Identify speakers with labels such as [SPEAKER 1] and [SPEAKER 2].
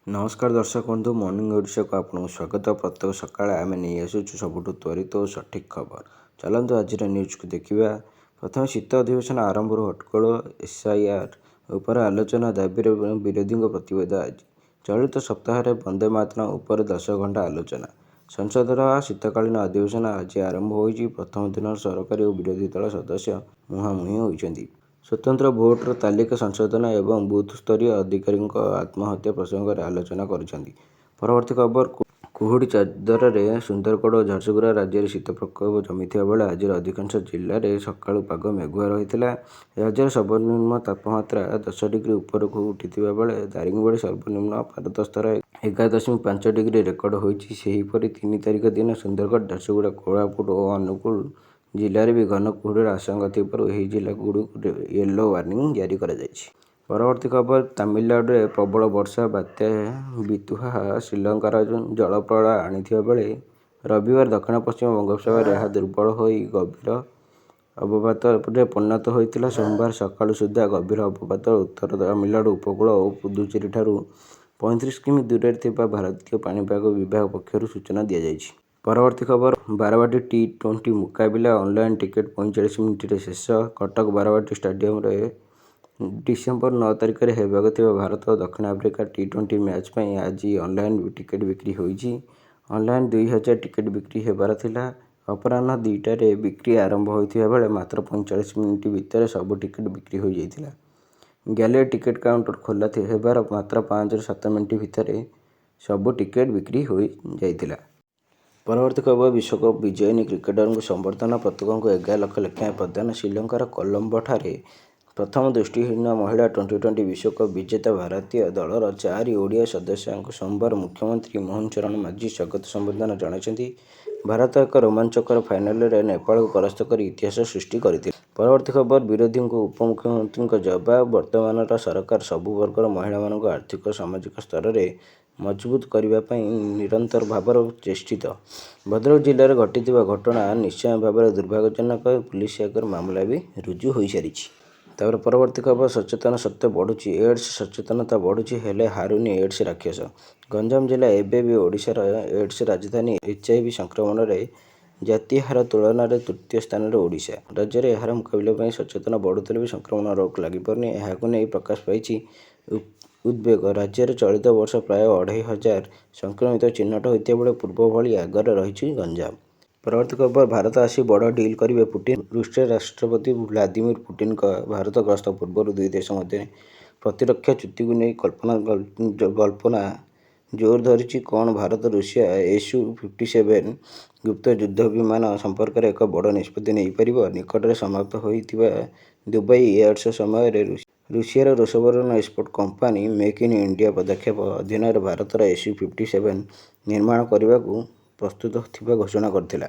[SPEAKER 1] नमस्कार दर्शक बंधु मॉर्निंग ओडिशा को आपको स्वागत। प्रत्येक सकाଳେ आमे नहीं आसुचु सबुठु त्वरित और सठिक खबर। चलतु आज न्यूज को देखा। प्रथम शीत अधिवेशन आरंभ हटगोल एसआईआर उपर आलोचना दाबी विरोधी प्रतिवेद। आज चलित सप्ताह वंदे मातरम उपर 10 घंटा आलोचना। संसदर शीतकालीन अधिवेशन आज आरंभ होइछि। प्रथम दिन सरकारी और विरोधी दल सदस्य मुहांमुही होइछन्ति। स्वतंत्र भोटर तालिका संशोधन एवं बूथ स्तरीय अधिकारी आत्महत्या प्रसंग में आलोचना करिसेंति। परवर्ती खबर कुहुड़ी चादर में सुंदरगढ़ और झारसुगुड़ा राज्य में शीत प्रकोप जमीथिबा बेले आज अधिकांश जिले में सकाळु पाग मेघुआ रहिथिला। राज्य सर्वनिम्न तापमात्रा 10 डिग्री उपरकू उठिथिबा बेले दारिंगबाड़ी सर्वनिम्न पारद स्तर 11.5 डिग्री रेकर्ड होइछि। सेहीपरि 3 तारिख दिन सुंदरगढ़, झारसुगुड़ा, कोरापुट और अनुगुल जिले में भी घन कुहुड़ीर आशंका थिबारु एही जिलागुड़िकु येलो वार्निंग जारी करा जायछि। परवर्ती खबर तमिलनाडु में प्रबल वर्षा बात्या बितुहा श्रीलंकार जलप्रलय आनिथिबा बेले रविवार दक्षिण पश्चिम बंगोपसागर यह दुर्बल हो गभीर अवपात परिणत होइतिला। सोमवार सकाळु सुधा गभीर अवपात उत्तर तमिलनाडु उपकूल और पुदुचेरी ठारू 35 किमी दूर थिबा भारतीय पाणीपाग विभाग पक्षरु सूचना दिया जायछि। परवर्ती खबर बारवाटी टी20 मुकाबिला ऑनलाइन टिकेट 45 मिनिट रे शेष। कटक बारवाटी स्टेडियम रे डिसेम्बर 9 तारिख में हेबाक थिबा भारत और दक्षिण आफ्रिका टी20 मैच पई आज ऑनलाइन टिकेट बिक्री होइछि। ऑनलाइन 2000 टिकेट बिक्री हेबार थिला। अपराह्न 2टा रे बिक्री आरंभ होइथिबा बेले मात्र 45 मिनिट भितर सब टिकेट बिक्री हो जाइथिला। गैलरी टिकेट काउंटर खोला हेबार मात्र 5 ରୁ 7 मिनिट भितर सब टिकेट बिक्री हो जाइथिला। परवर्ती खबर विश्वकप विजयिनी क्रिकेटर संबर्धना प्रत्येक 11 लाख लेखाएं प्रदान। श्रीलंकार कोलंबो ठारे प्रथम दृष्टिहीन महिला टी20 विश्वकप विजेता भारतीय दलर 4 ओडिया सदस्यों सोमवार मुख्यमंत्री मोहन चरण माझी स्वागत संबर्धना जणाइछन्ति। भारत एक रोमांचकर फाइनाल रे नेपाल को परास्त कर इतिहास सृष्टि करथिले। परवर्ती खबर विरोधी उपमुख्यमंत्री जवाब। वर्तमान सरकार सबु वर्गर महिला आर्थिक और सामाजिक स्तर में मजबूत करने निरंतर भाव चेष्टित। भद्रक जिले में घटिथिबा घटना निश्चय भाव दुर्भाग्यजनक। पुलिस आगे मामला भी रुजु हो सारी। परवर्ती खबर सचेतन सत्य बढ़ुची। एड्स सचेतनता बढ़ुची हेले हारुनी एड्स राक्षस। गंजाम जिला एबे भी ओडिशार एड्स राजधानी। एचआईवी संक्रमण में जातीय हार तुलन में तृतीय स्थान में ओडिशा। राज्य में यार मुकाबला सचेतन बढ़ुले भी संक्रमण रोक लगिपारनी। यह प्रकाश पाई उद्वेग। राज्य में चलित वर्ष प्राय 2500 संक्रमित चिन्हट होता बेले पूर्व भली आगरे रही गंजाम। परवर्ती खबर भारत आसी बड़ डील करेंगे पुतिन। रूस राष्ट्रपति व्लादिमीर पुतिन भारत गस्त पूर्व दुई देश मध्य प्रतिरक्षा चुक्ति को नहीं कल्पना जोर धरी। कौन भारत रूसिया SU-57 गुप्त युद्ध विमान संपर्क में एक बड़ निष्पत्ति नहीं पार। निकट में समाप्त होता दुबई एयर्स समय रूसियार Rosoboron export company make in India पदक्षेप अधीन भारत SU-57 निर्माण करने को प्रस्तुत थिबा घोषणा करथिला।